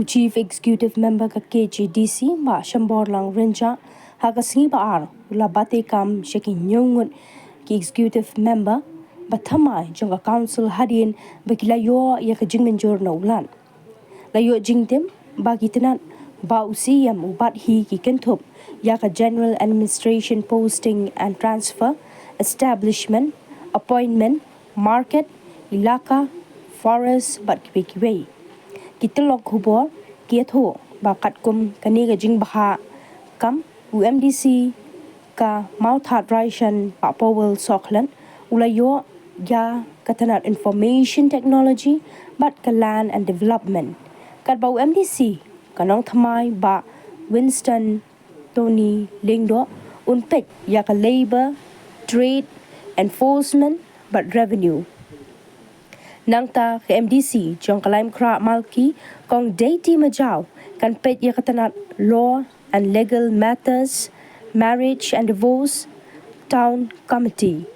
Chief Executive Member ka KHADC ba Shambor lang renja hakasingi ba ar ula Batekam shekin nyongut ki Executive Member ba thymmai jong council hadin ba kilayo ya ka jingmen jor na ulan layo jingtem ba kitanan ba CEM ubat hi ki kentup ya ka General Administration Posting and Transfer Establishment Appointment Market Ilaka Forest bat kiwe kita log hubor kiat ho bakat kum kani ga jing baha kam UMDC ka mouth hydration pa powell soklan ulayo ya katanat information technology but ka land and development kat ba UMDC kanong thymmai ba Winston Tony Lingdo unpet ya ka labor trade enforcement but revenue Nangta ke MDC jong kalaim kra malki kong deiti majaw kan pet ya katanat law and legal matters marriage and divorce town committee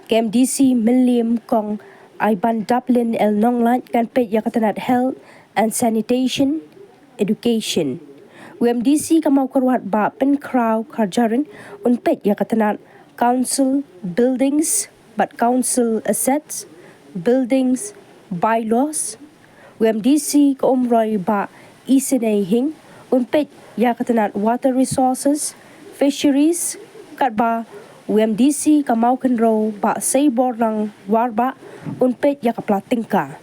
ke MDC Milliam kong Iban Dublin El Nonglan kan pet ya katanat health and sanitation education UMDC kamau karwat ba pen kraw karjaran un pet ya katanat council buildings but council assets buildings bylaws UMDC ka umroy ba isinay hing unpet ya katanat water resources fisheries kat ba UMDC ka mau kenro ba say borang warba unpet ya ka platingka